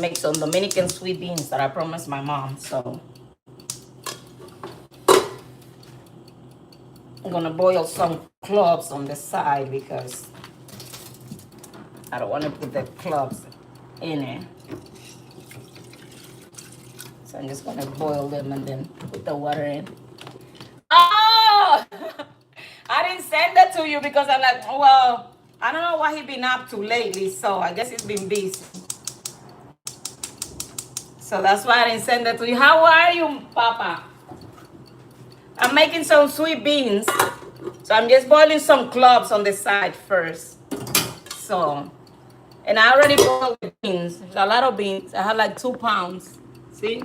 make some Dominican sweet beans that I promised my mom. So I'm gonna boil some cloves on the side because I don't want to put the cloves in it. So I'm just gonna boil them and then put the water in. Oh! I didn't send that to you because I'm like, well, I don't know what he been up to lately, so I guess he's been busy. So that's why I didn't send that to you. How are you, Papa? I'm making some sweet beans. So I'm just boiling some cloves on the side first. So, and I already boiled the beans. There's a lot of beans. I have like 2 pounds. See?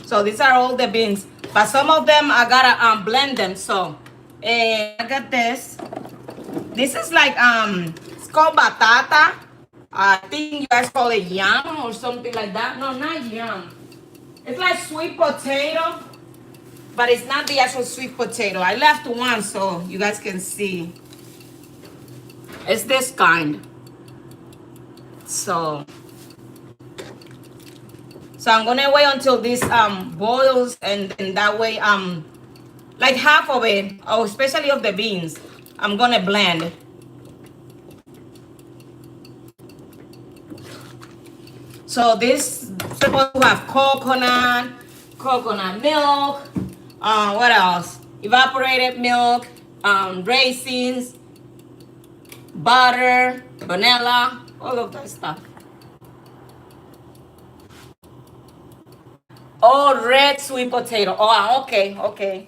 So these are all the beans. But some of them I gotta blend them. So I got this. This is like it's called batata. I think you guys call it yam or something like that. No, not yam. It's like sweet potato, but it's not the actual sweet potato. I left one so you guys can see. It's this kind. So I'm gonna wait until this boils, and that way like half of it, oh, especially of the beans, I'm gonna blend. So this supposed to have coconut milk, what else? Evaporated milk, raisins, butter, vanilla, all of that stuff. Oh, red sweet potato. Oh, okay.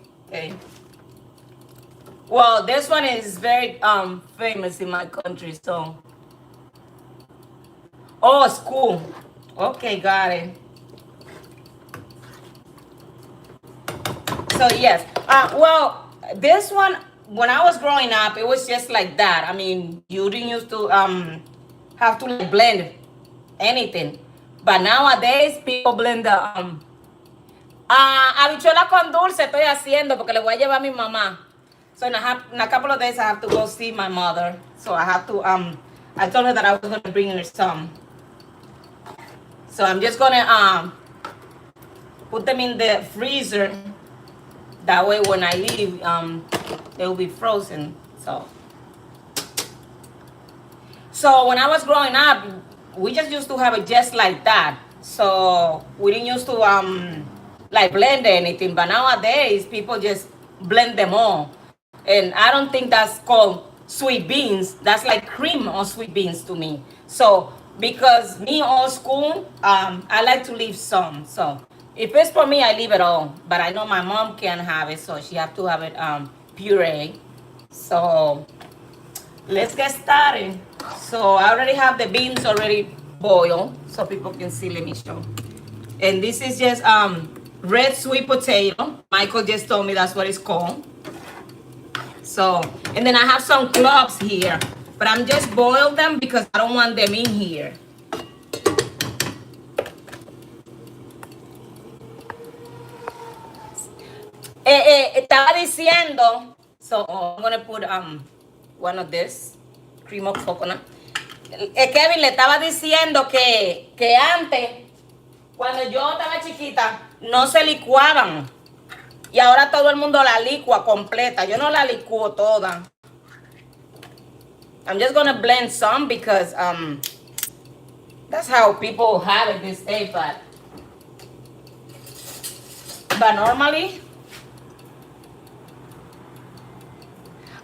Well, this one is very famous in my country, so. Oh, school. Okay, got it. So yes, well, this one, when I was growing up, it was just like that. I mean, you didn't used to have to like blend anything, but nowadays people blend the habichuela con dulce estoy haciendo porque le voy a llevar a mi mamá. So in a couple of days I have to go see my mother. So I have to I told her that I was gonna bring her some. So I'm just gonna put them in the freezer. That way when I leave, they will be frozen. So when I was growing up, we just used to have it just like that. So we didn't used to like blend anything. But nowadays people just blend them all. And I don't think that's called sweet beans. That's like cream on sweet beans to me. So because me old school, I like to leave some. So if it's for me, I leave it all. But I know my mom can't have it, so she have to have it puree. So let's get started. So I already have the beans already boiled, so people can see. Let me show. And this is just red sweet potato. Michael just told me that's what it's called. So, and then I have some cloves here, but I'm just boiling them because I don't want them in here. Estaba diciendo, so I'm gonna put one of this cream of coconut. Kevin le estaba diciendo que antes, cuando yo estaba chiquita, no se licuaban. Y ahora todo el mundo la licua completa. Yo no la licuo toda. I'm just gonna blend some because that's how people have it this day, but normally.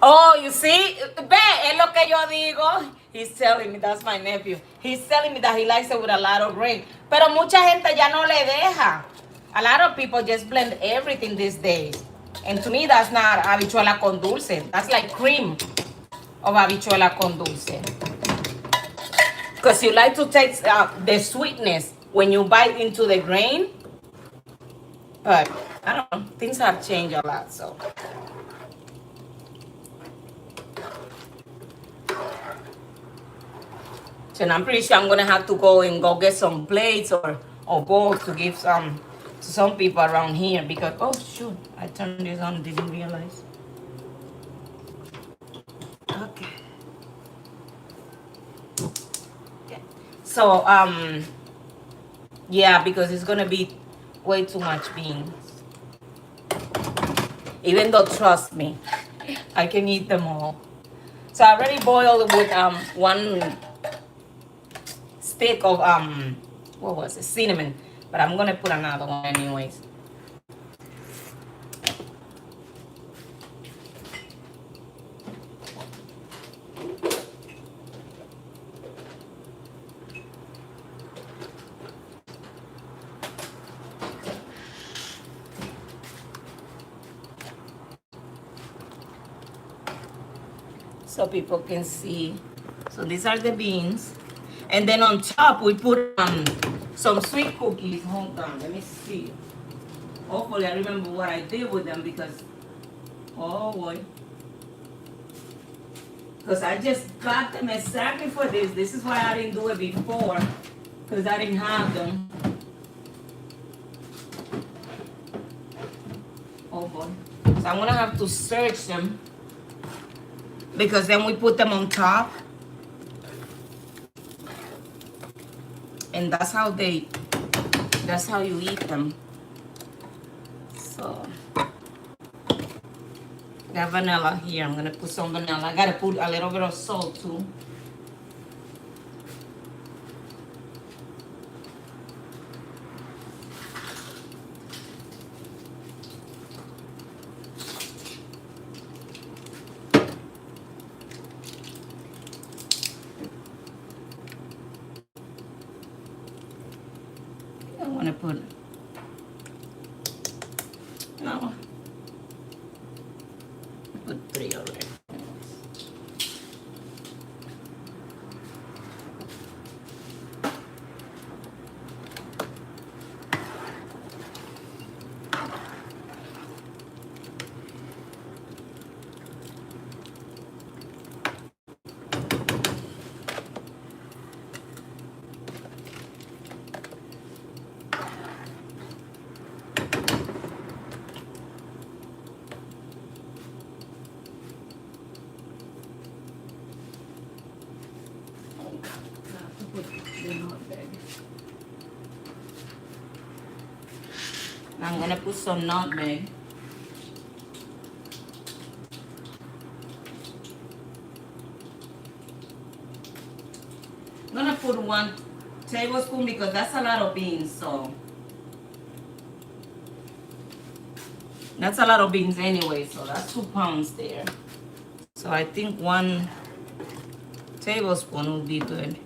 Oh, you see? Ve, es lo que yo digo. He's telling me, that's my nephew. He's telling me that he likes it with a lot of grain. Pero mucha gente ya no le deja. A lot of people just blend everything these days. And to me, that's not habichuela con dulce. That's like cream of habichuela con dulce. Because you like to take the sweetness when you bite into the grain. But, I don't know, things have changed a lot, so. So I'm pretty sure I'm gonna have to go and go get some plates or bowls to give to some people around here because oh shoot, I turned this on, didn't realize. Okay. So Yeah, because it's gonna be way too much beans. Even though, trust me, I can eat them all. So I already boiled with one stick of what was it, cinnamon, but I'm gonna put another one anyways. So people can see. So these are the beans. And then on top we put some sweet cookies. Hold on, let me see. Hopefully I remember what I did with them because, oh boy. Because I just got them exactly for this. This is why I didn't do it before. Because I didn't have them. Oh boy. So I'm gonna have to search them. Because then we put them on top. And that's how you eat them. So got vanilla here. I'm gonna put some vanilla. I gotta put a little bit of salt too. I wanna put no. Put 3 already. I'm gonna put some nutmeg. I'm gonna put 1 tablespoon because that's a lot of beans, so that's a lot of beans anyway, so that's 2 pounds there. So I think 1 tablespoon will be good.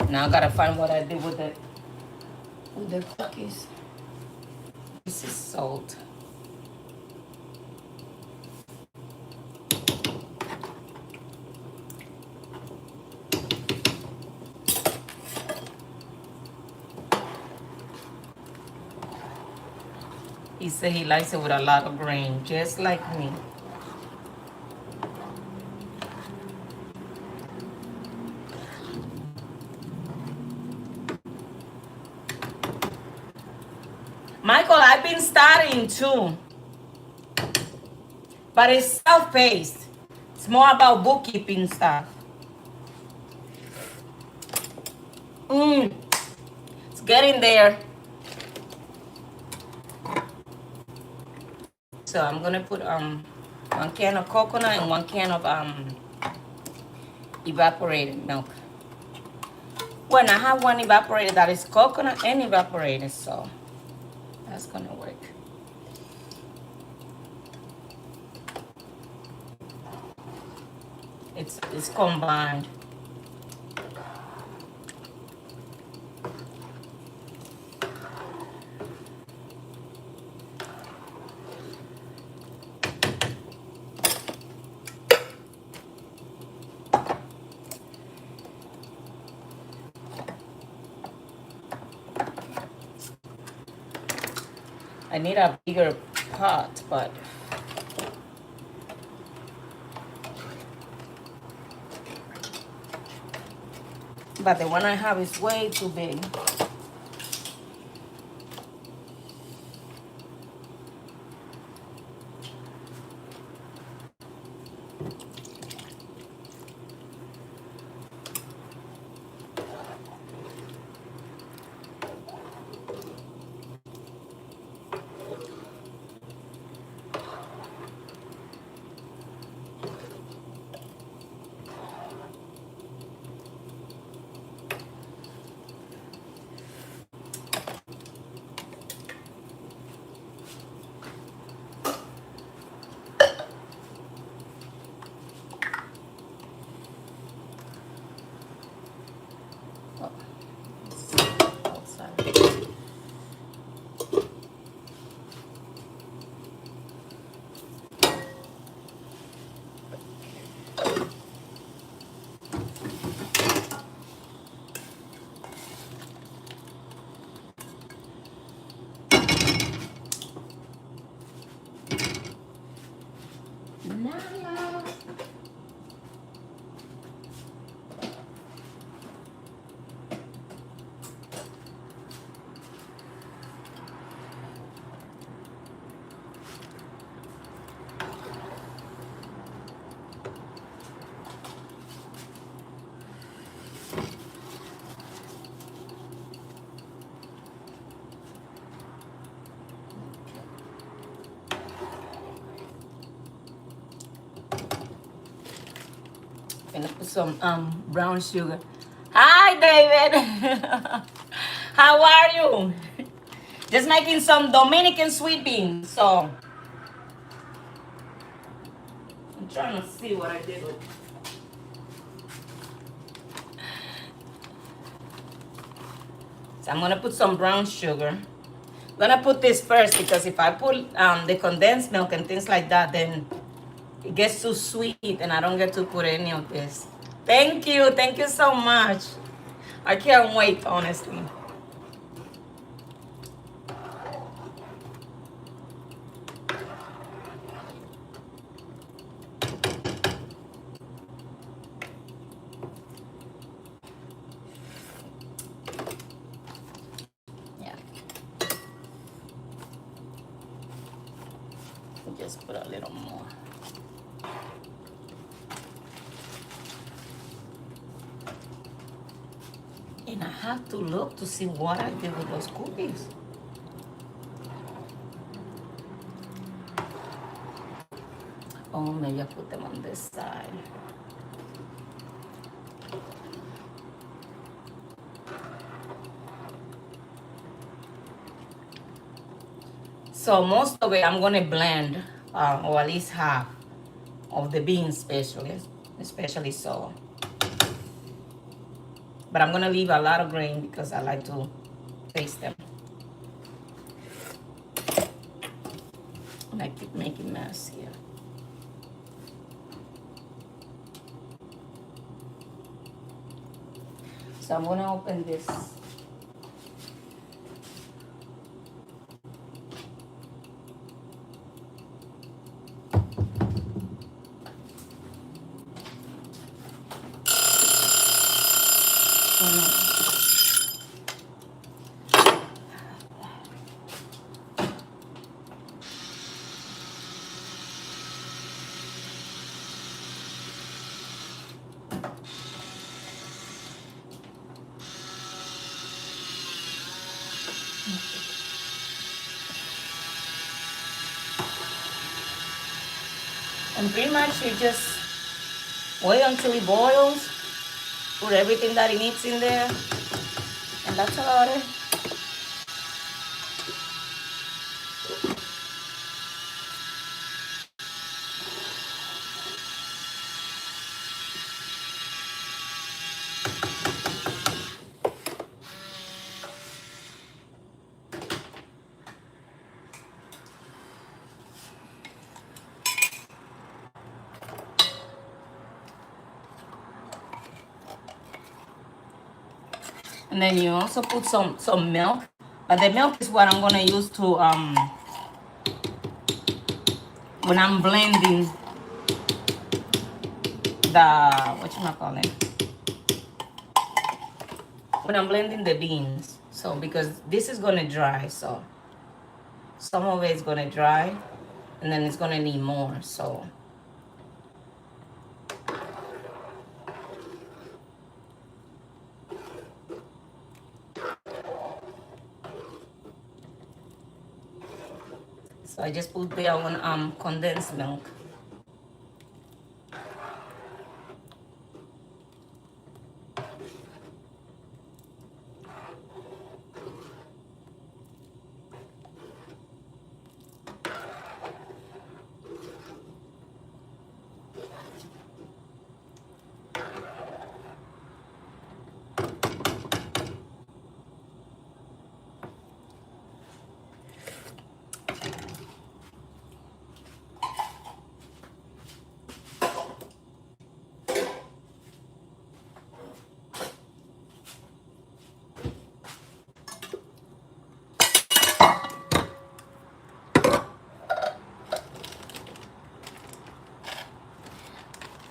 Now I gotta find what I did with the cookies. This is salt. He said he likes it with a lot of grain, just like me. Michael, I've been studying too, but it's self-paced. It's more about bookkeeping stuff. It's getting there. So I'm gonna put 1 can of coconut and 1 can of evaporated milk. Well, I have 1 evaporated that is coconut and evaporated, so that's gonna work. It's combined. I need a bigger pot, but But the one I have is way too big. And put some brown sugar. Hi, David. How are you? Just making some Dominican sweet beans. So I'm trying to see what I did with. So I'm gonna put some brown sugar. I'm gonna put this first because if I put the condensed milk and things like that, then it gets too sweet and I don't get to put any of this. Thank you so much. I can't wait, honestly. Yeah. Just put a little more. And I have to look to see what I did with those cookies. Oh, maybe I put them on this side. So most of it I'm gonna blend, or at least half of the beans, especially so. But I'm gonna leave a lot of grain because I like to taste them. And I keep making mess here. So I'm gonna open this. And pretty much you just wait until it boils, put everything that it needs in there, and that's about it. And then you also put some milk. But the milk is what I'm gonna use to when I'm blending the, what you call it? when I'm blending the beans. So because this is gonna dry, so some of it is gonna dry, and then it's gonna need more. So I just put there one condensed milk.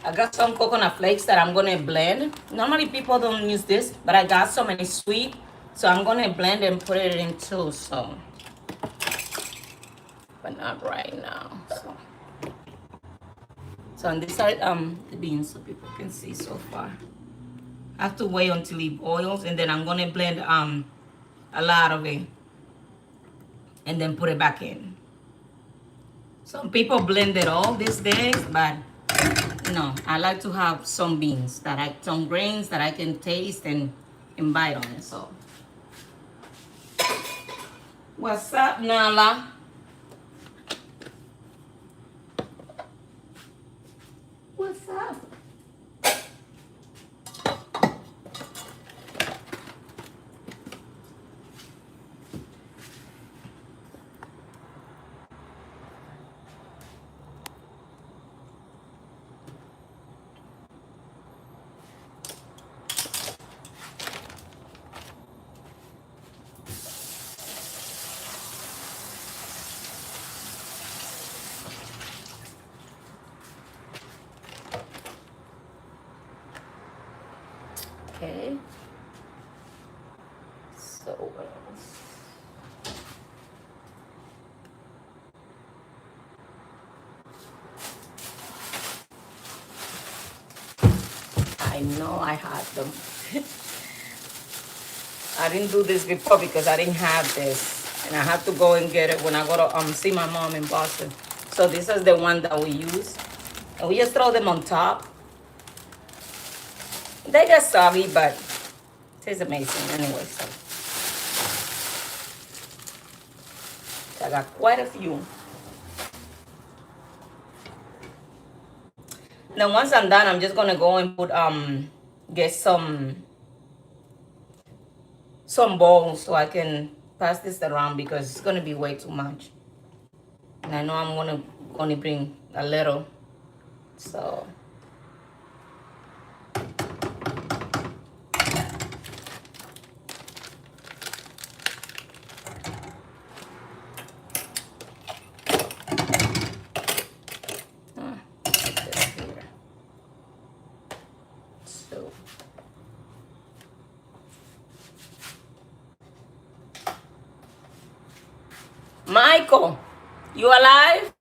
I got some coconut flakes that I'm gonna blend. Normally people don't use this, but I got some and it's sweet. So I'm gonna blend and put it in too, so. But not right now, so. So on this side, the beans so people can see so far. I have to wait until it boils and then I'm gonna blend a lot of it and then put it back in. Some people blend it all these days, but no, I like to have some beans some grains that I can taste and bite on it. So, what's up, Nala? What's up? Okay. So what else? I know I had them. I didn't do this before because I didn't have this. And I have to go and get it when I go to see my mom in Boston. So this is the one that we use. And we just throw them on top. They get soggy, but it tastes amazing anyway. So I got quite a few. Then once I'm done, I'm just gonna go and put get some bowls so I can pass this around because it's gonna be way too much. And I know I'm gonna only bring a little, so. So. Michael, you alive?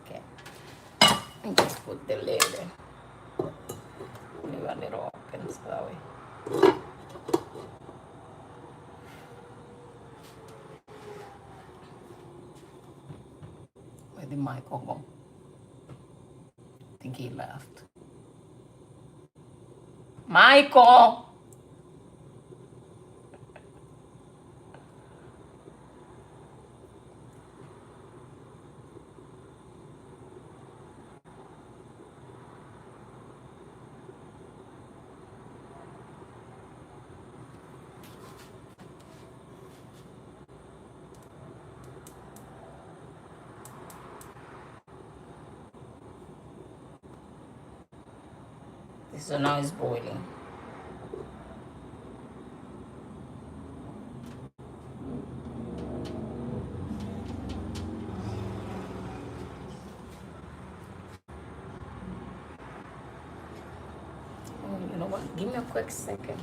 Okay. And just put the lid in. Leave a little open so that way. Where did Michael go? I think he left. Michael! So now it's boiling. Give me a quick second.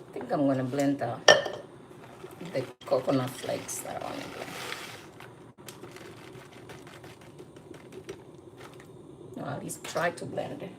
I think I'm gonna blend the coconut flakes that I want to blend. Or at least try to blend it.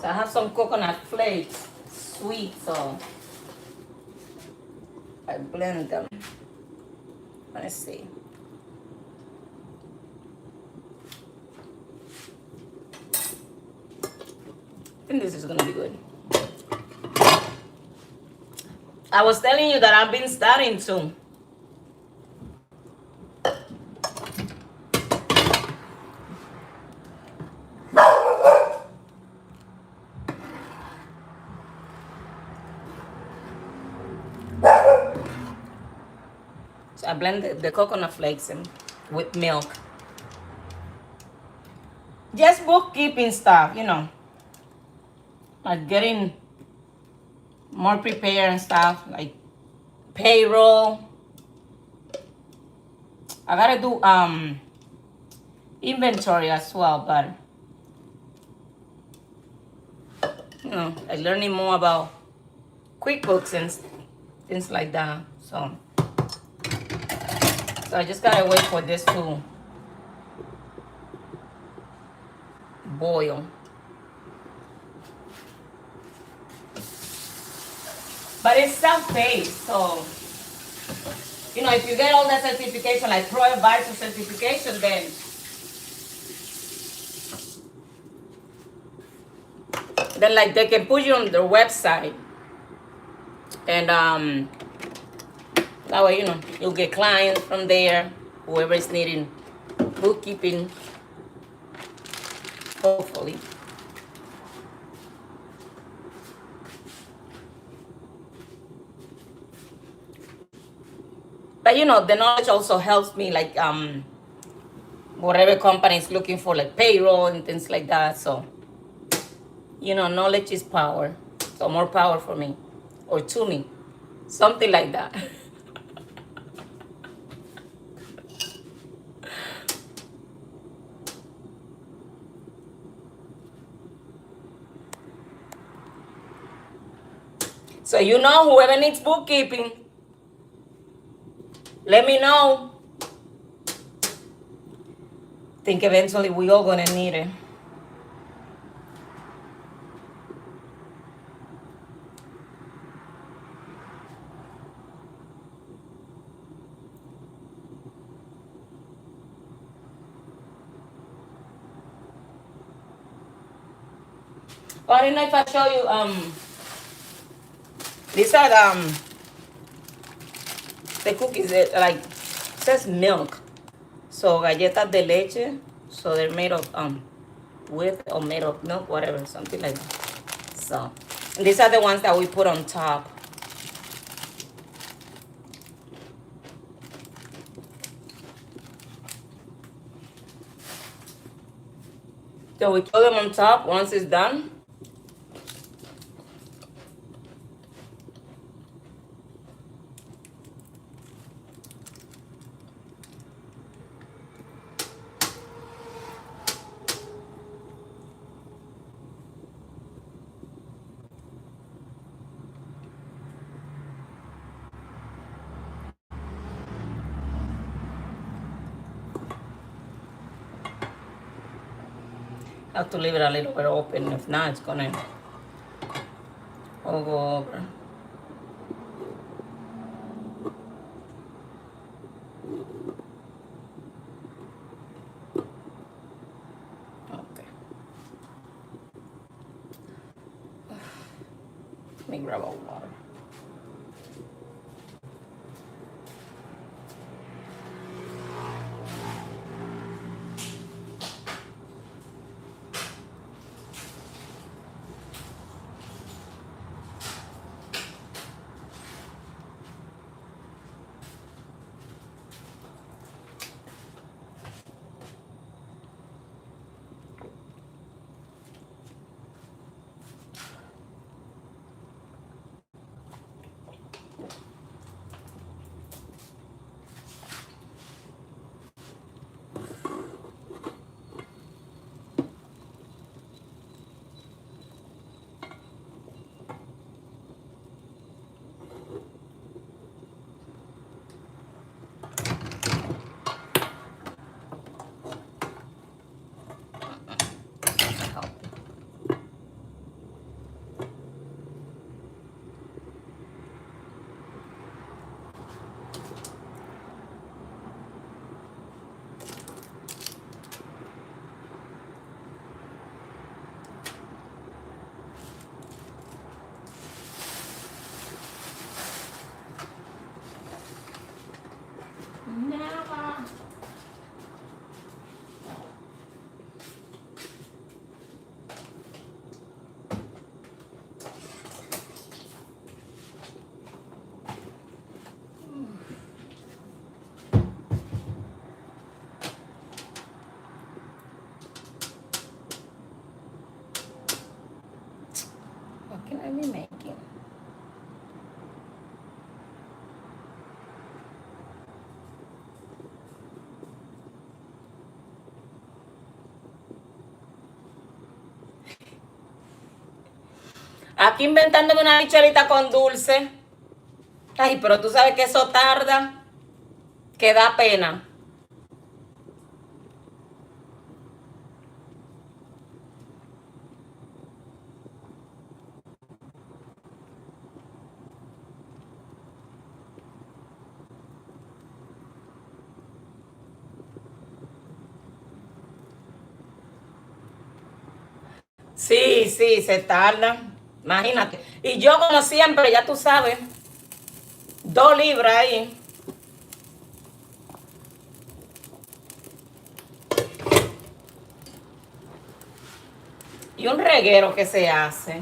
So I have some coconut flakes, sweet, so I blend them. Let's see. I think this is gonna be good. I was telling you that I've been starting to. So I blend the coconut flakes in with milk. Just bookkeeping stuff, you know. Like getting more prepared and stuff, like payroll. I gotta do inventory as well, but I'm learning more about QuickBooks and things like that. So I just gotta wait for this to boil. But it's self-paced, so if you get all that certification, like Pro Advisor certification, then like they can put you on their website, and that way you'll get clients from there, whoever is needing bookkeeping, hopefully. But the knowledge also helps me, like whatever company is looking for, like payroll and things like that. So knowledge is power. So more power for me, or to me, something like that. So whoever needs bookkeeping, let me know. Think eventually we all gonna need it. But I don't know if I show you these are the cookies that like says milk. So galletas de leche. So they're made of with or made of milk, whatever, something like that. So these are the ones that we put on top. So we throw them on top once it's done. Have to leave it a little bit open. If not, it's gonna all go over. Okay. Let me grab a water. Aquí inventándome una bicharita con dulce. Ay, pero tú sabes que eso tarda, que da pena. Sí, sí, se tarda. Imagínate. Y yo, como siempre, ya tú sabes, 2 libras ahí. Y un reguero que se hace.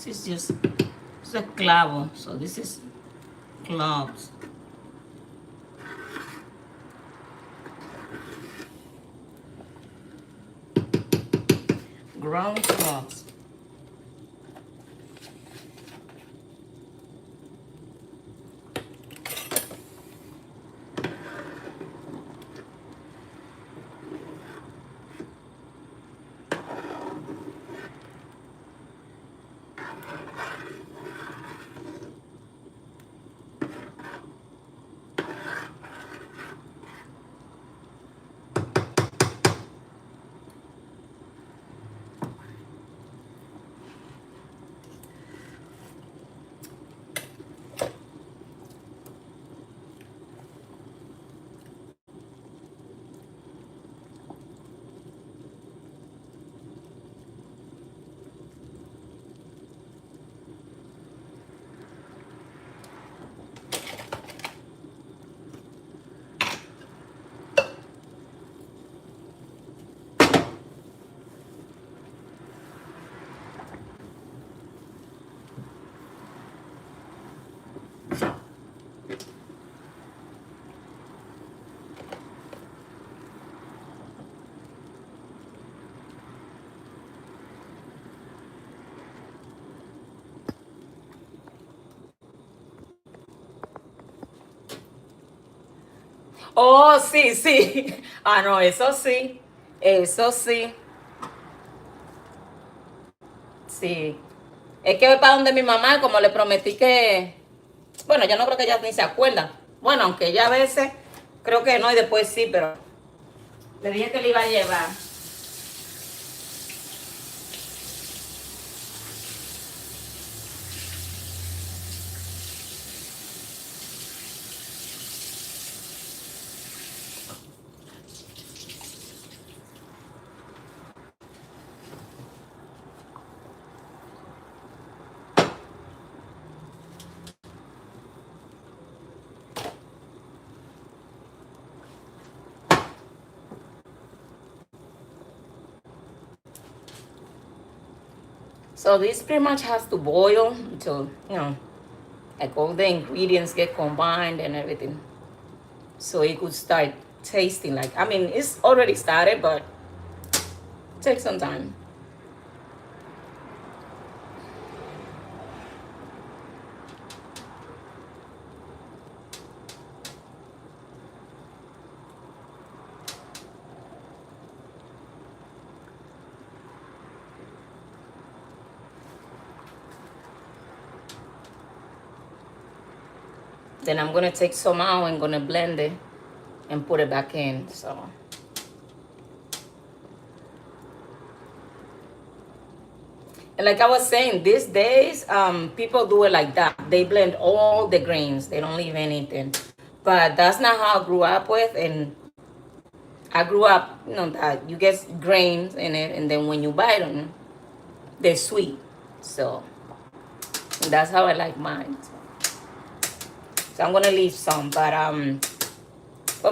This is just it's a clavo, so this is cloves. Ground cloves. Oh, sí, sí. Ah, no, eso sí. Eso sí. Sí. Es que voy para donde mi mamá, como le prometí que. Bueno, yo no creo que ella ni se acuerda. Bueno, aunque ella a veces creo que no y después sí, pero le dije que le iba a llevar. So this pretty much has to boil until, like all the ingredients get combined and everything. So it could start tasting like, I mean, it's already started, but it takes some time. Then I'm gonna take some out and gonna blend it and put it back in. So and like I was saying, these days, people do it like that. They blend all the grains. They don't leave anything. But that's not how I grew up with. And I grew up, that you get grains in it, and then when you bite them, they're sweet. So that's how I like mine. So I'm gonna leave some, but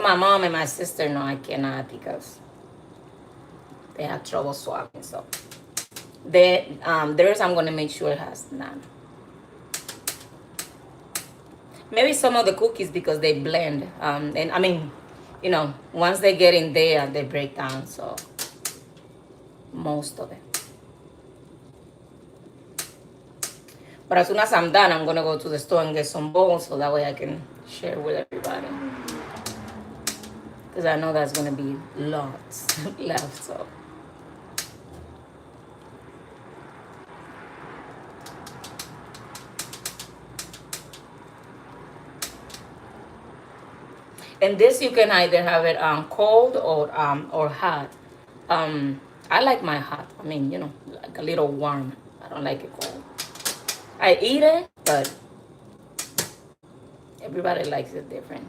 my mom and my sister, no, I cannot because they have trouble swallowing. So theirs I'm gonna make sure it has none. Maybe some of the cookies because they blend. And I mean, once they get in there, they break down. So most of it. But as soon as I'm done, I'm gonna go to the store and get some bowls so that way I can share with everybody. Because I know that's gonna be lots left. So. And this you can either have it cold or hot. I like my hot. I mean, like a little warm. I don't like it cold. I eat it, but everybody likes it different.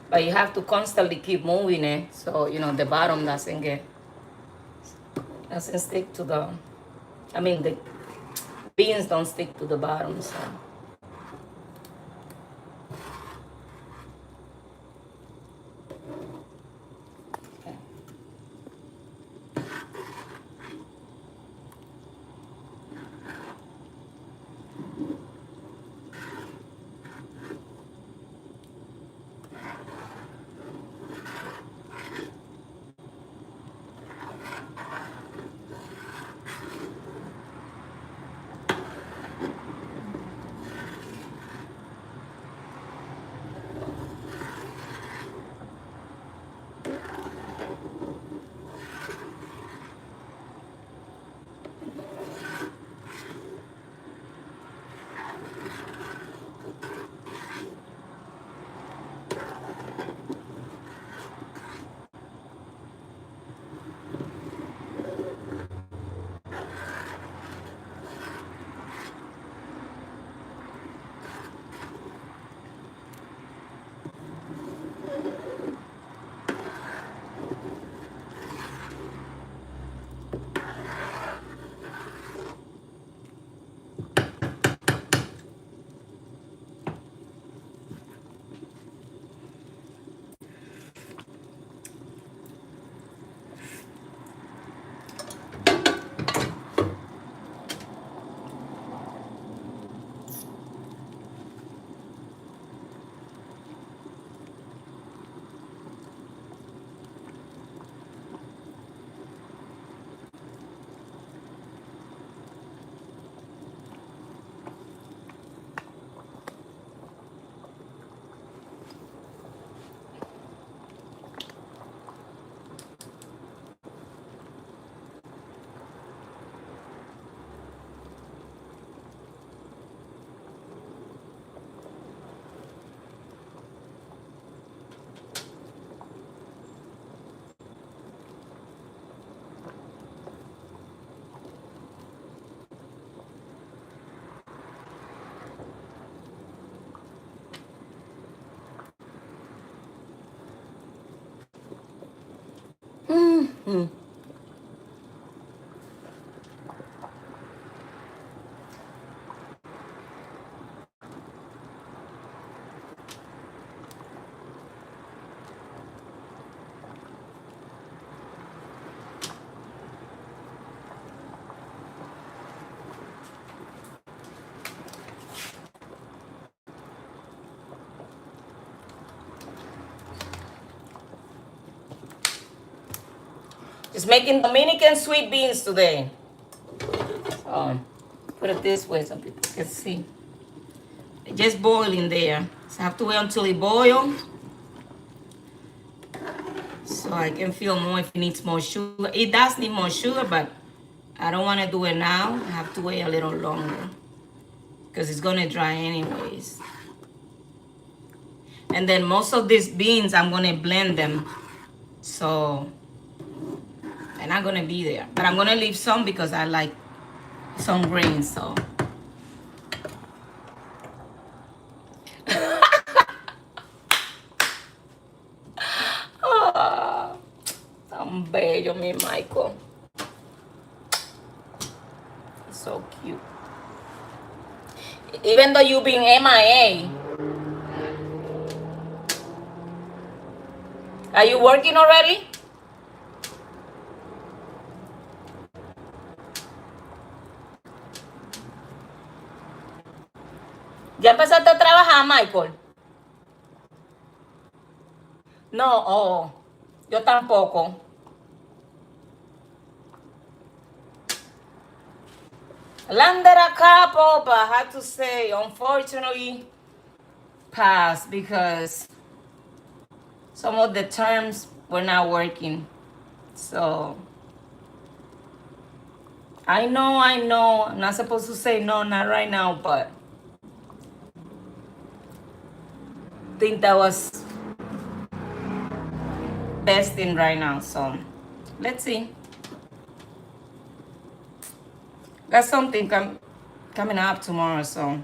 But you have to constantly keep moving it so the bottom doesn't stick to the. I mean the beans don't stick to the bottom. So. Just making Dominican sweet beans today. So, put it this way so people can see. It just boiling there. So I have to wait until it boils. So I can feel more if it needs more sugar. It does need more sugar, but I don't want to do it now. I have to wait a little longer because it's going to dry anyways. And then most of these beans, I'm going to blend them. So they're not going to be there. But I'm going to leave some because I like some grains. So. Oh, tan bello, mi Michael. He's so cute. Even though you've been MIA. Are you working already? ¿Ya empezaste a trabajar, Michael? No, oh, yo tampoco. Landed a couple, but I had to say, unfortunately, pass because some of the terms were not working. So, I know, I'm not supposed to say no, not right now, but I think that was best thing right now. So, let's see. Got something coming up tomorrow, so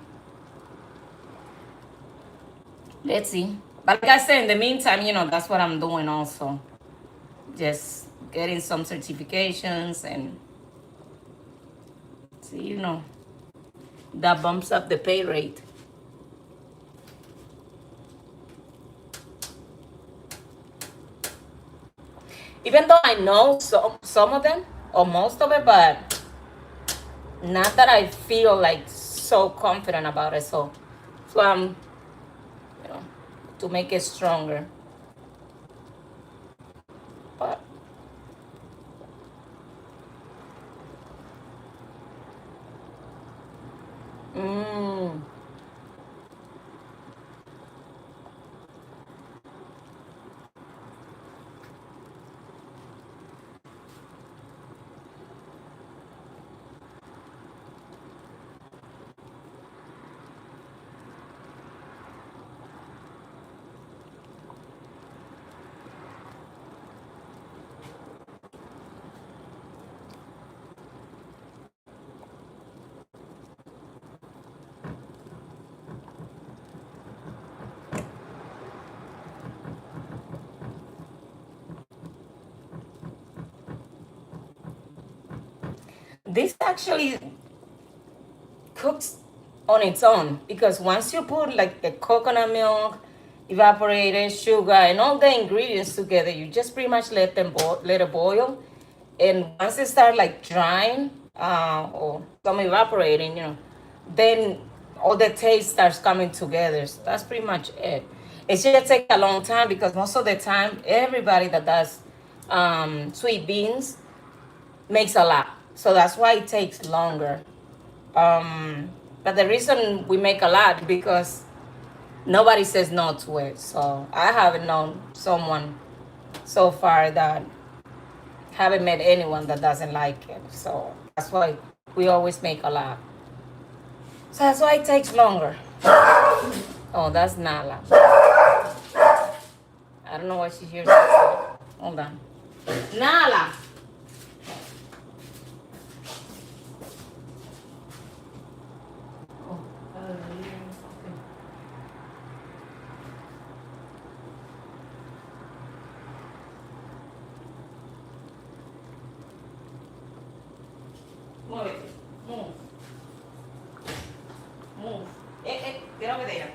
let's see. But like I said, in the meantime, that's what I'm doing also. Just getting some certifications and see, that bumps up the pay rate. Even though I know some of them or most of it, but not that I feel like so confident about it. So I'm, to make it stronger. But this actually cooks on its own because once you put like the coconut milk, evaporated sugar, and all the ingredients together, you just pretty much let it boil. And once it starts like drying or some evaporating, then all the taste starts coming together. So that's pretty much it. It's just take a long time because most of the time, everybody that does sweet beans makes a lot. So that's why it takes longer. But the reason we make a lot because nobody says no to it. So I haven't known someone so far that haven't met anyone that doesn't like it. So that's why we always make a lot. So that's why it takes longer. Oh, that's Nala. I don't know what she hears. Hold on. Nala. Move it. Move. Move. Get over there.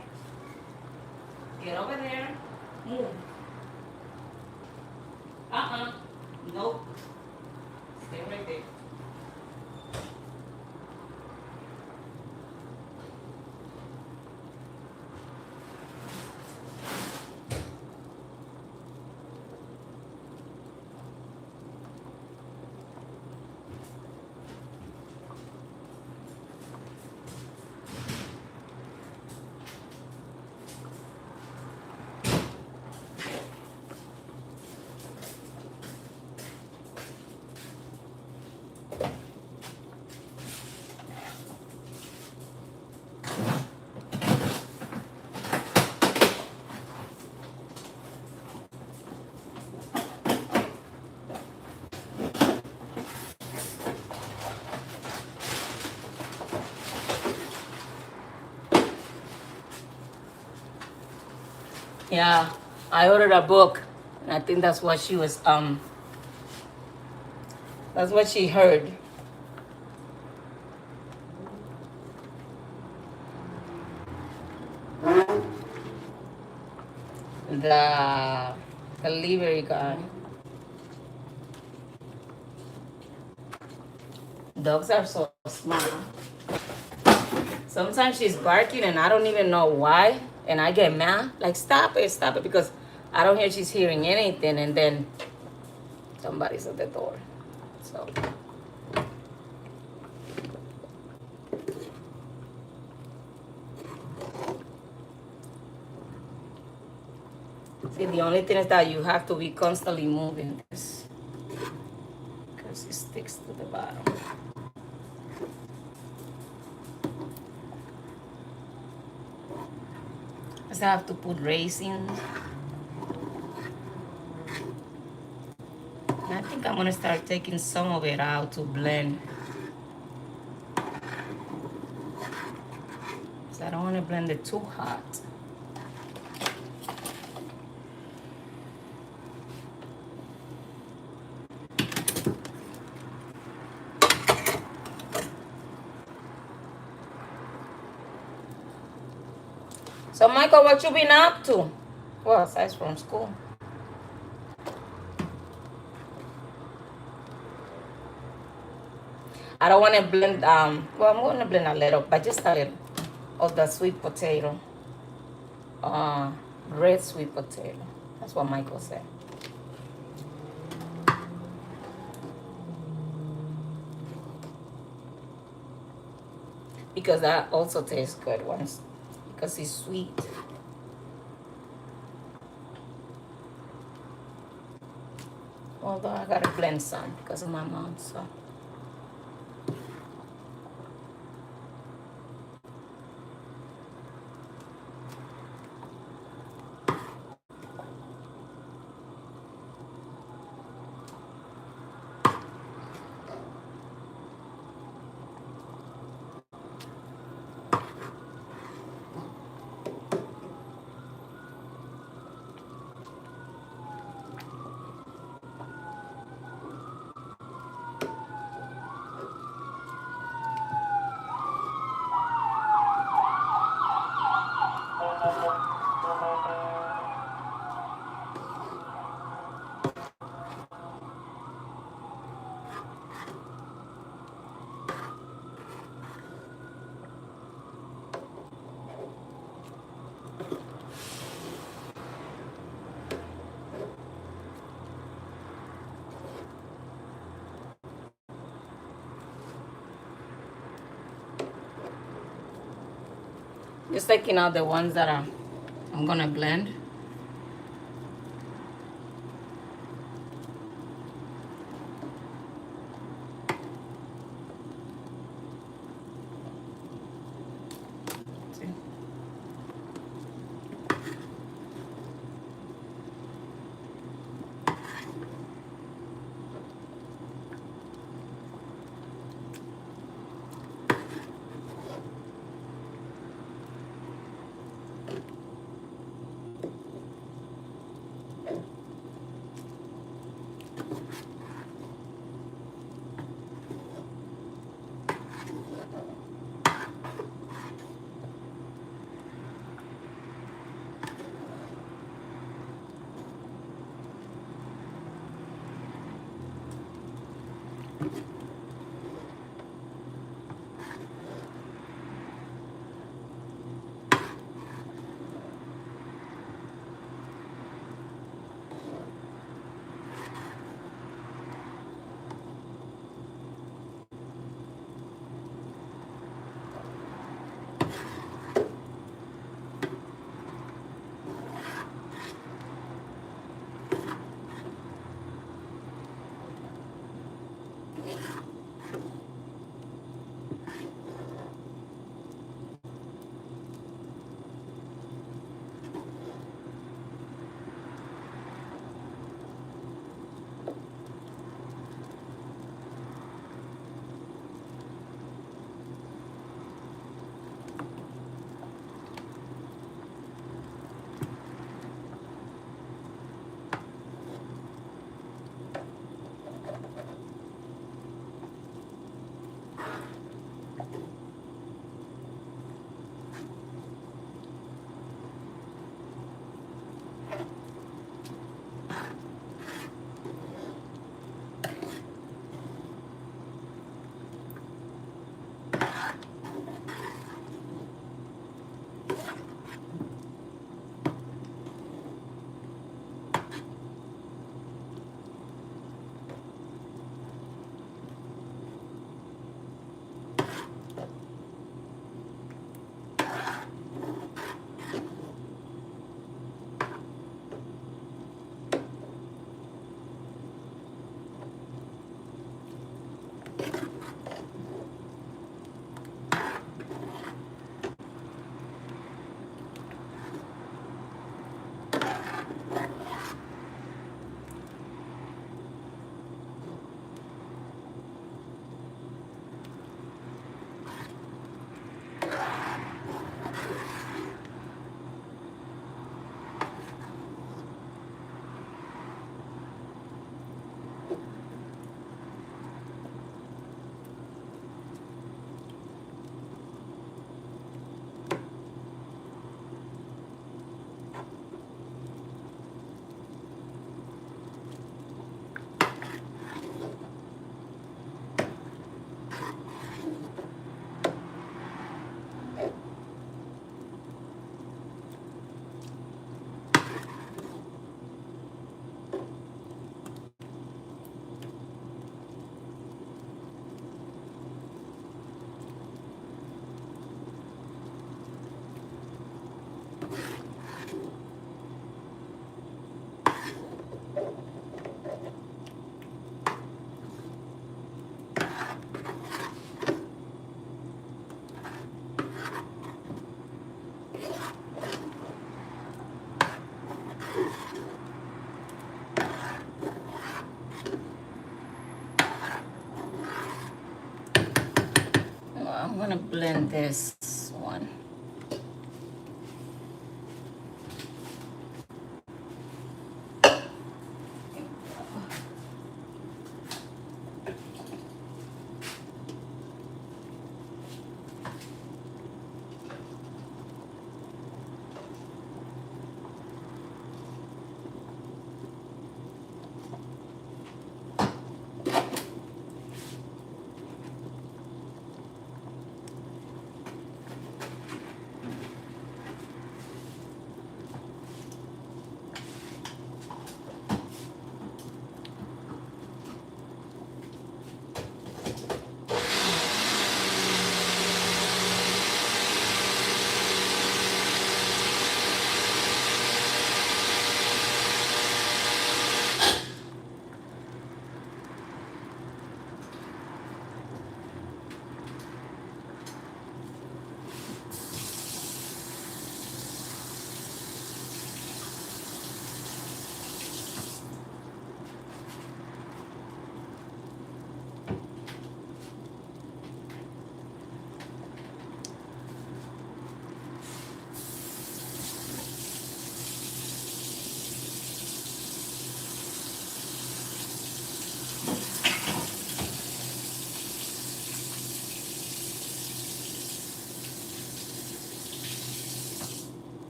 Get over there. Move. Nope. Stay right there. Yeah, I ordered a book, and I think that's what she was. That's what she heard. The delivery guy. Dogs are so smart. Sometimes she's barking and I don't even know why, and I get mad. Like, stop it, because I don't hear she's hearing anything, and then somebody's at the door. So. See, the only thing is that you have to be constantly moving this because it sticks to the bottom. I have to put raisins. And I think I'm gonna start taking some of it out to blend. So I don't want to blend it too hot. So Michael, what you been up to? Well, aside from school. I don't want to blend, well, I'm going to blend a little, but just a little of the sweet potato. Uh, red sweet potato. That's what Michael said. Because that also tastes good once, because it's sweet. Although I gotta blend some because of my mom, so. Just taking out the ones that I'm gonna blend. See? I'm gonna blend this one.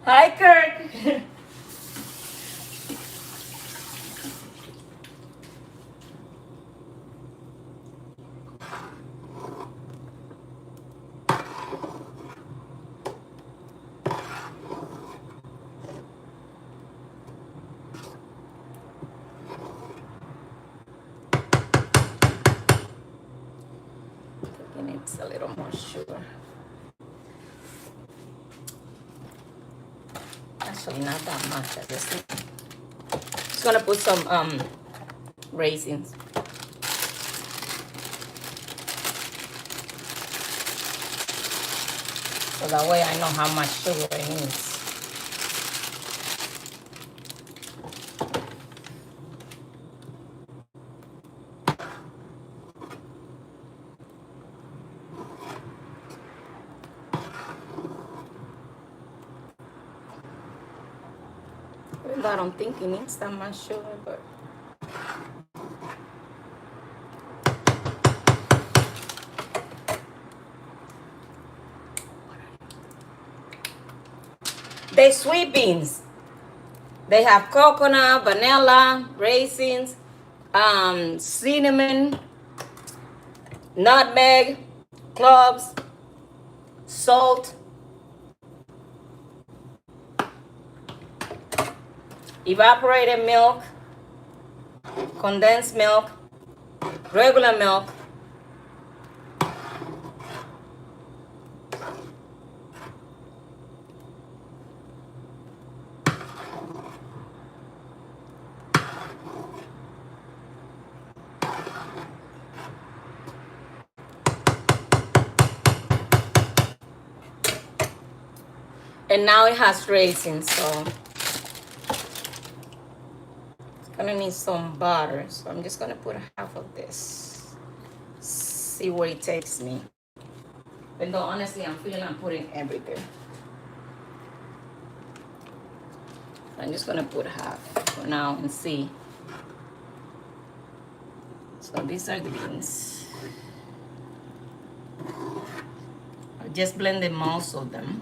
Hi, Kirk. It needs a little more sugar. Actually, not that much. I just gonna put some raisins. So that way I know how much sugar it needs. Even though I don't think it needs that much sugar, but they sweet beans. They have coconut, vanilla, raisins, cinnamon, nutmeg, cloves, salt, evaporated milk, condensed milk, regular milk, and now it has raisins, so it's gonna need some butter. So I'm just gonna put half of this. See where it takes me. Even though honestly I'm feeling I'm putting everything. I'm just gonna put half for now and see. So these are the beans. I just blended most of them.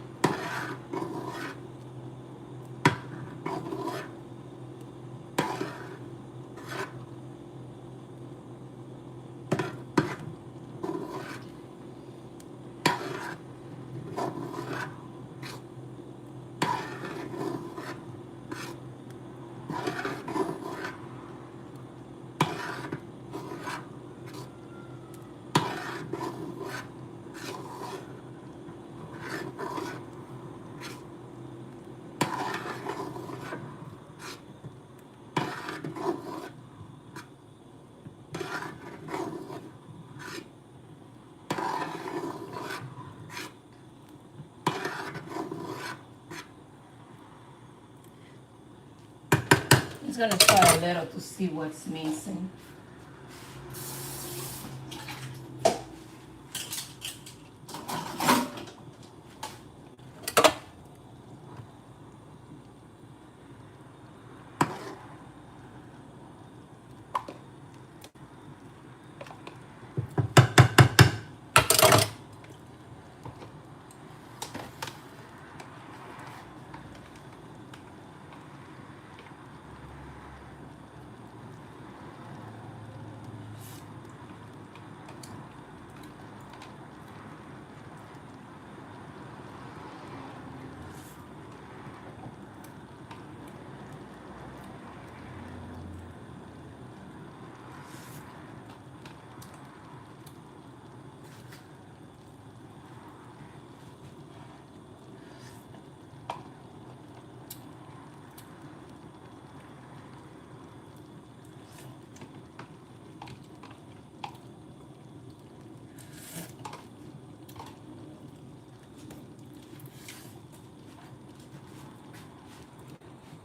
I'm just gonna try a little to see what's missing.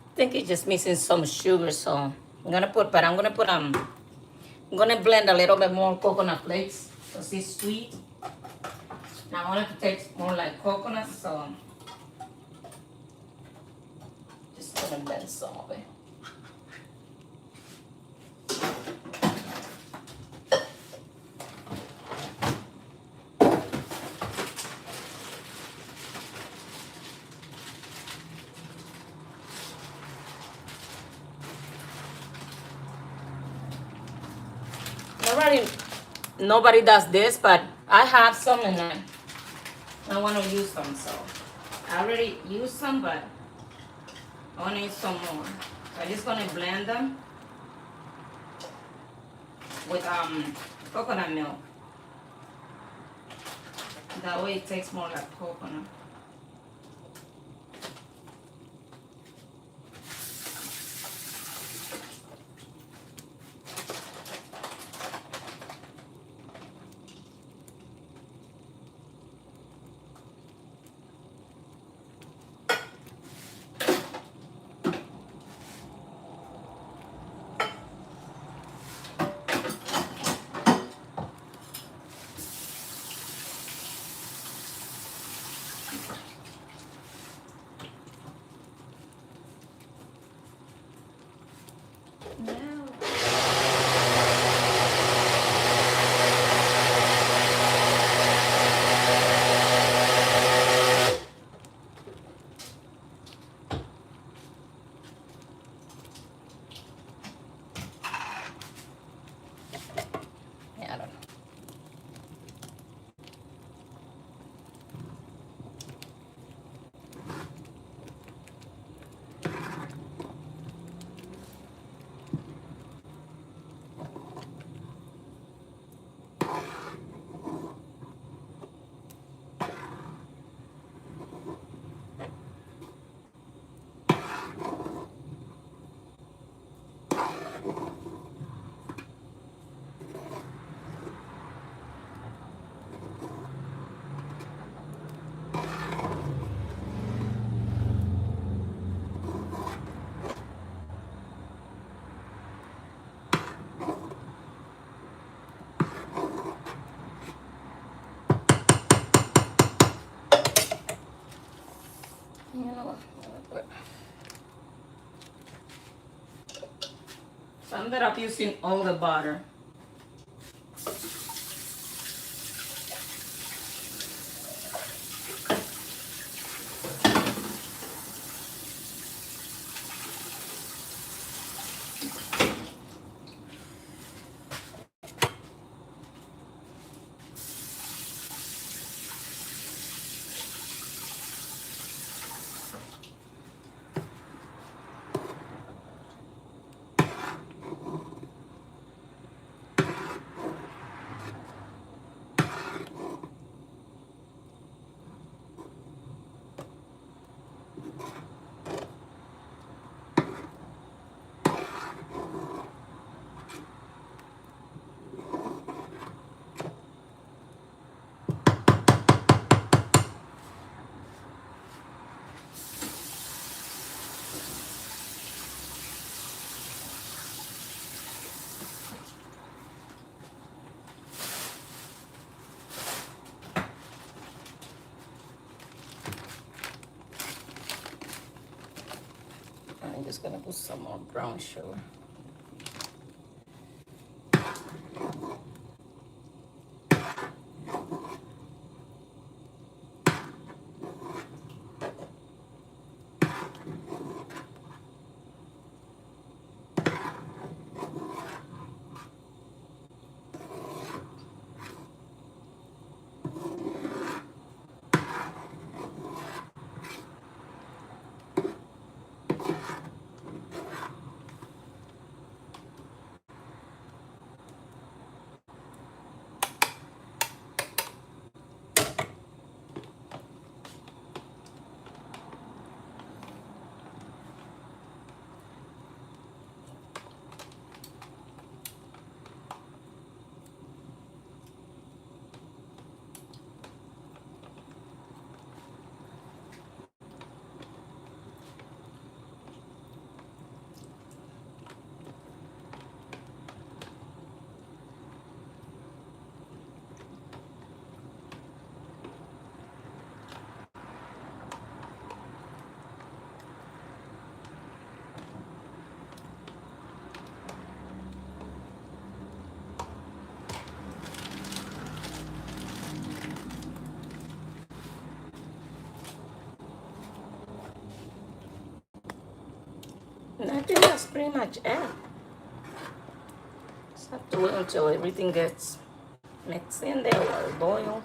I think it's just missing some sugar, so I'm gonna blend a little bit more coconut flakes because it's sweet. Now I want it to taste more like coconut, so just gonna blend some of it. already, nobody does this, but I have some and I want to use them. So I already used some, but I want to use some more. So I'm just going to blend them with coconut milk. That way it tastes more like coconut. Yeah, I don't know. You know what? So I ended up using all the butter. I'm just gonna put some more brown sugar. And I think that's pretty much it. Just have to wait until everything gets mixed in there while it boils.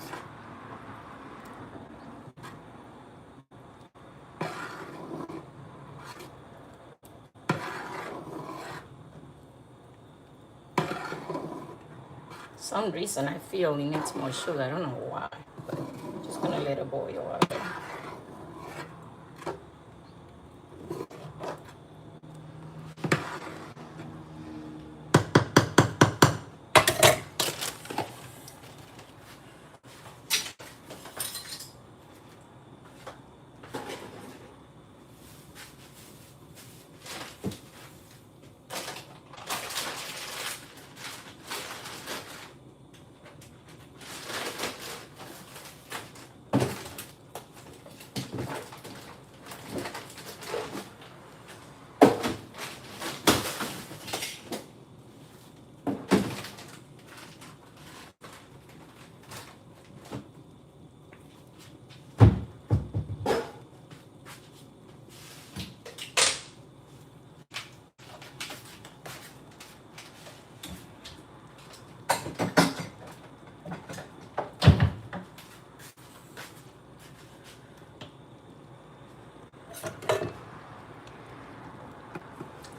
Some reason I feel it needs more sugar. I don't know why, but I'm just gonna let it boil out there.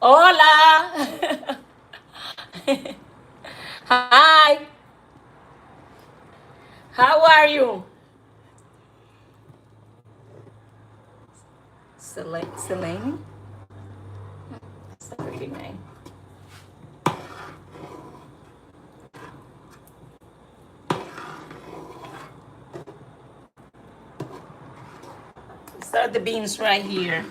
Hola! Hi! How are you? Selene? That's a pretty name. Start the beans right here.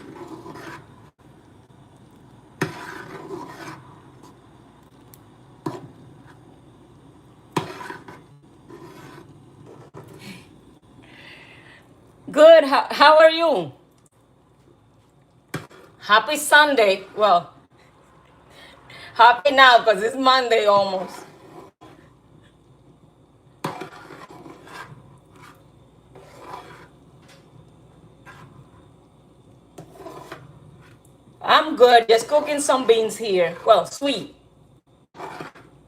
Good. How are you? Happy Sunday. Well, happy now because it's Monday almost. I'm good. Just cooking some beans here. Well, sweet.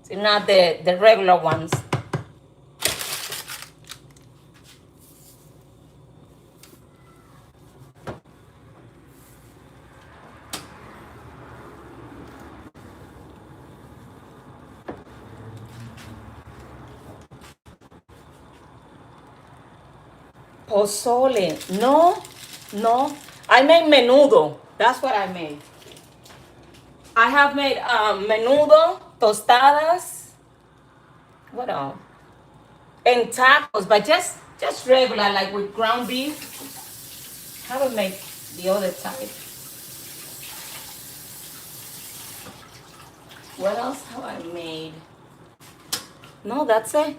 So not the regular ones. Pozole. No, no. I made menudo. That's what I made. I have made menudo, tostadas. What else? And tacos, but just regular, like with ground beef. Haven't made the other type. What else have I made? No, that's it.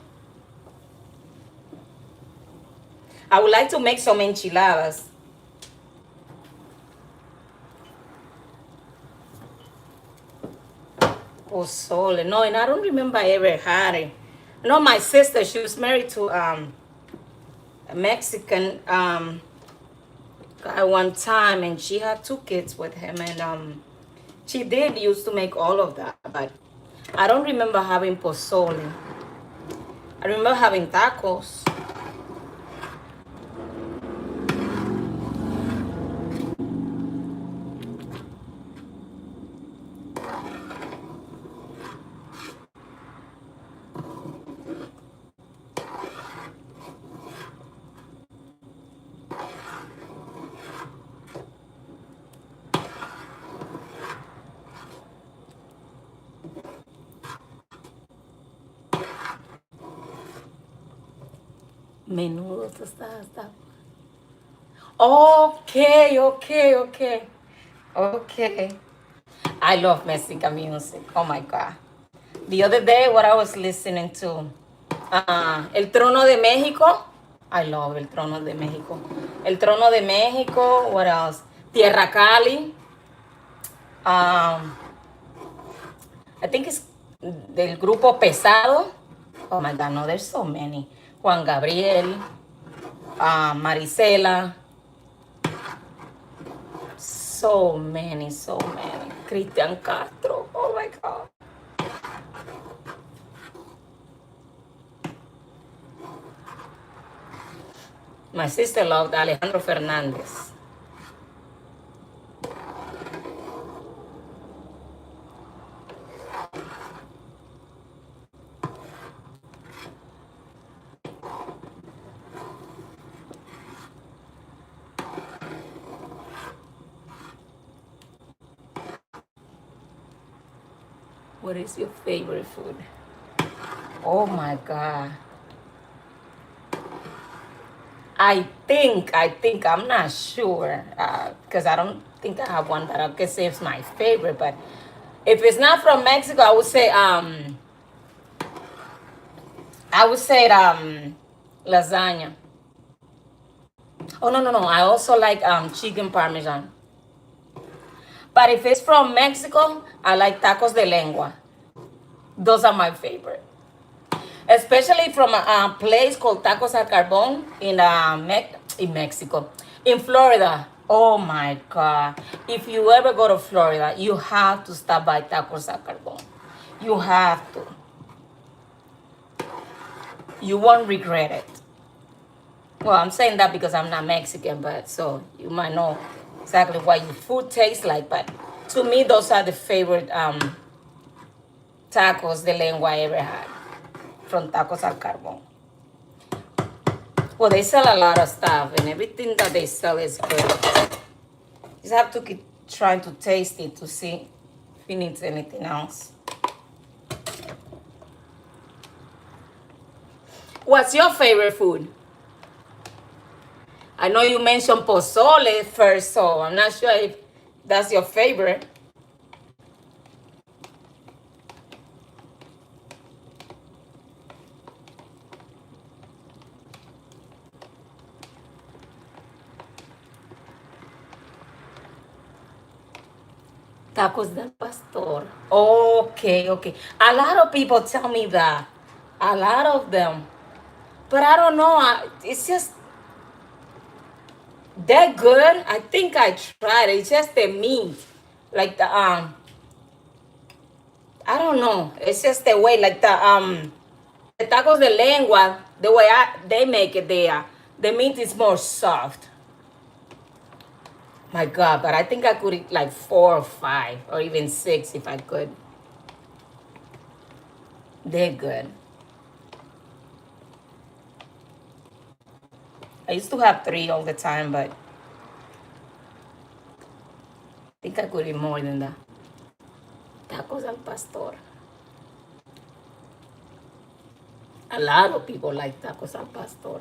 I would like to make some enchiladas. Pozole. No, and I don't remember I ever had it. No, my sister, she was married to a Mexican guy one time, and she had 2 kids with him, and she did used to make all of that, but I don't remember having pozole. I remember having tacos. Menudo tostadas, tacos. Okay. I love Mexican music. Oh my God. The other day, what I was listening to, El Trono de México. I love El Trono de México. El Trono de México. What else? Tierra Cali. I think it's del grupo Pesado. Oh my God, no, there's so many. Juan Gabriel, Marisela. So many. Cristian Castro. Oh my God. My sister loved Alejandro Fernandez. What is your favorite food? Oh my God. I'm not sure, because I don't think I have one that I can say is my favorite. But if it's not from Mexico, I would say lasagna. Oh no, no, no! I also like chicken parmesan. But if it's from Mexico, I like tacos de lengua. Those are my favorite. Especially from a place called Tacos al Carbon in Mexico, in Florida. Oh my God! If you ever go to Florida, you have to stop by Tacos al Carbon. You have to. You won't regret it. Well, I'm saying that because I'm not Mexican, but so you might know exactly what your food tastes like. But to me, those are the favorite tacos de lengua I ever had from Tacos al Carbon. Well, they sell a lot of stuff, and everything that they sell is good. You just have to keep trying to taste it to see if it needs anything else. What's your favorite food? I know you mentioned pozole first, so I'm not sure if that's your favorite. Tacos del pastor. Okay, okay. A lot of people tell me that. A lot of them. But I don't know. It's just, they're good. I think I tried it. It's just the meat. Like I don't know. It's just the way, like the tacos de lengua, the way they make it there, the meat is more soft. My God, but I think I could eat like 4 or 5 or even 6 if I could. They're good. I used to have 3 all the time, but I think I could eat more than that. Tacos al pastor. A lot of people like tacos al pastor.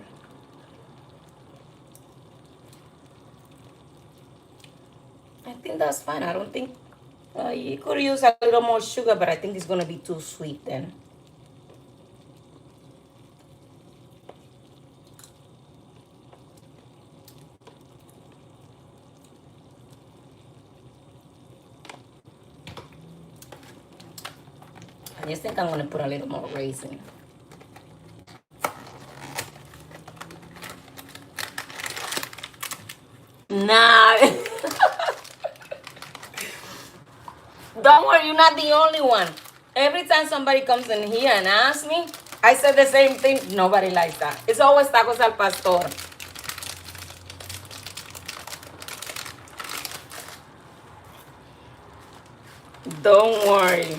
I think that's fine. I don't think you could use a little more sugar, but I think it's gonna be too sweet then. I just think I'm gonna put a little more raisin. Nah. Don't worry, you're not the only one. Every time somebody comes in here and asks me, I said the same thing. Nobody likes that. It's always tacos al pastor. Don't worry.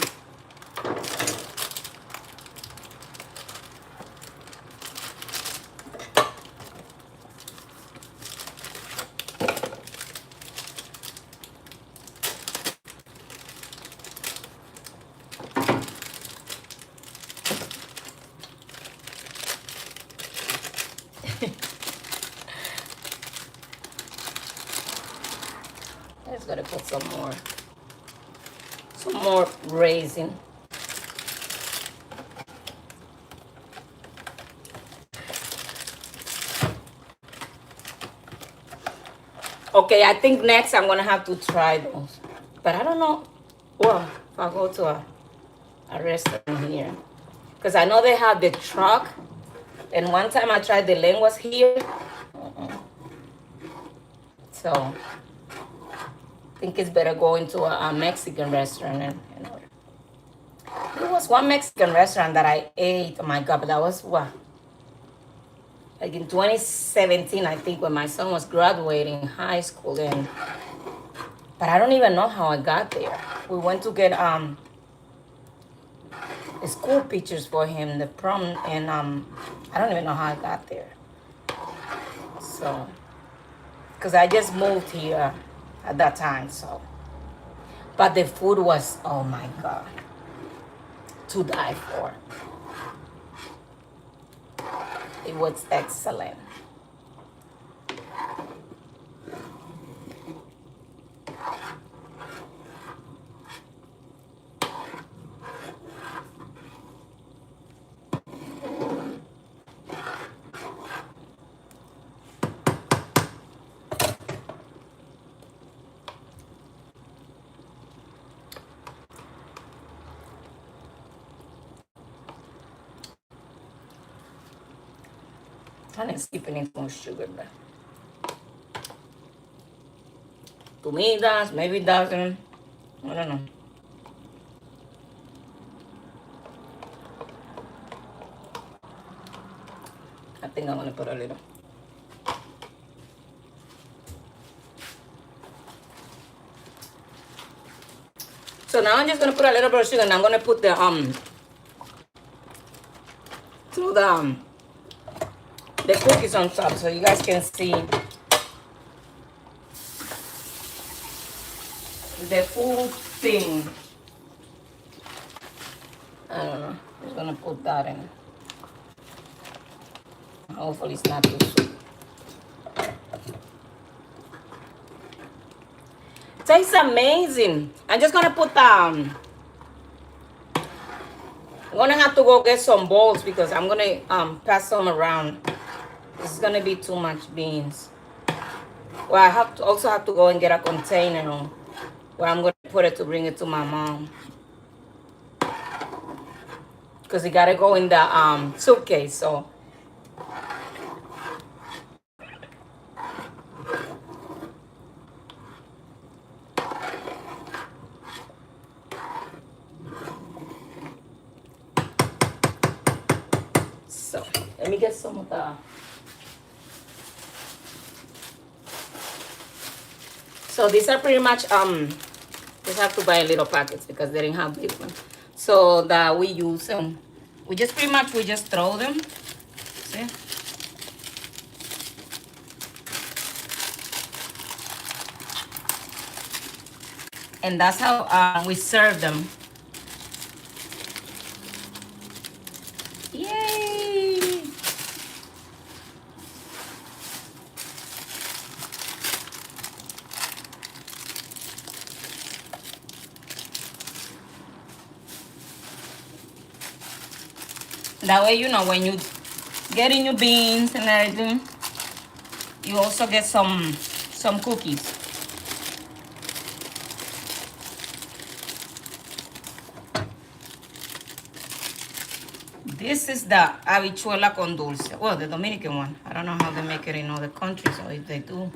I just gotta put some more raisin. Okay, I think next I'm gonna have to try those. But I don't know. Well, if I go to a restaurant here. Because I know they have the truck. And one time I tried the lenguas here. So I think it's better going to a Mexican restaurant and order. There was one Mexican restaurant that I ate. Oh my God, but that was what? like in 2017, I think, when my son was graduating high school. And but I don't even know how I got there. We went to get school pictures for him, the prom, and I don't even know how I got there. So, because I just moved here at that time, so. But the food was, oh my God, to die for. It was excellent. I need skipping in more sugar, but to me it does, maybe it doesn't. I don't know. I think I'm gonna put a little. So now I'm just gonna put a little bit of sugar, and I'm gonna put the through the cookies on top, so you guys can see the full thing. I don't know. Just gonna put that in. Hopefully it's not too sweet. Tastes amazing. I'm just gonna put I'm gonna have to go get some bowls because I'm gonna pass some around. It's gonna be too much beans. Well, I also have to go and get a container where I'm gonna put it to bring it to my mom. Because it gotta go in the suitcase, so. So, let me get some of the. So these are pretty much, just have to buy little packets because they didn't have big ones. So that we use them. We just throw them. See? And that's how we serve them. Yay! That way, you know, when you get in your beans and everything, you also get some cookies. This is the habichuela con dulce. Well, the Dominican one. I don't know how they make it in other countries, or if they do.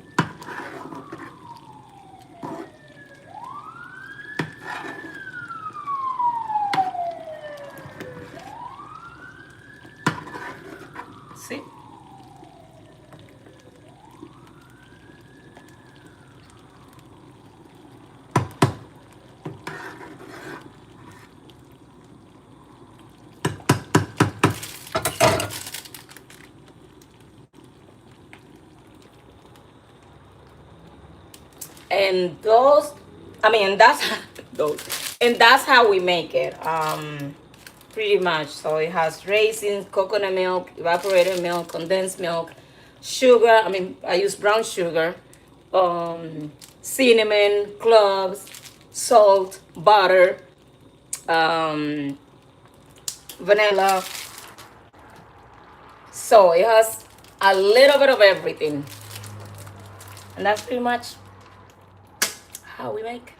See? And that's those, and that's how we make it. Pretty much. So it has raisins, coconut milk, evaporated milk, condensed milk, sugar. I use brown sugar, cinnamon, cloves, salt, butter, vanilla. So it has a little bit of everything, and that's pretty much how we make.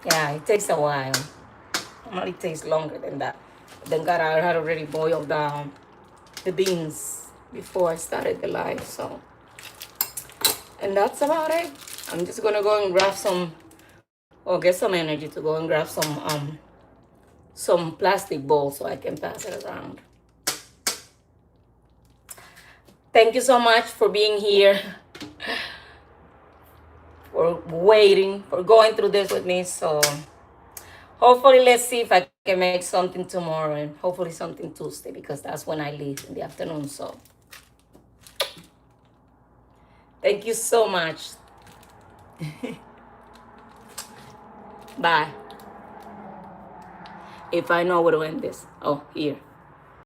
Yeah, it takes a while. Normally it takes longer than that. Then God, I had already boiled the beans before I started the live, so. And that's about it. I'm just gonna go and grab get some energy to go and grab some plastic bowls so I can pass it around. Thank you so much for being here, for waiting, for going through this with me. So hopefully, let's see if I can make something tomorrow and hopefully something Tuesday because that's when I leave in the afternoon. So thank you so much. Bye. If I know where to end this. Oh, here.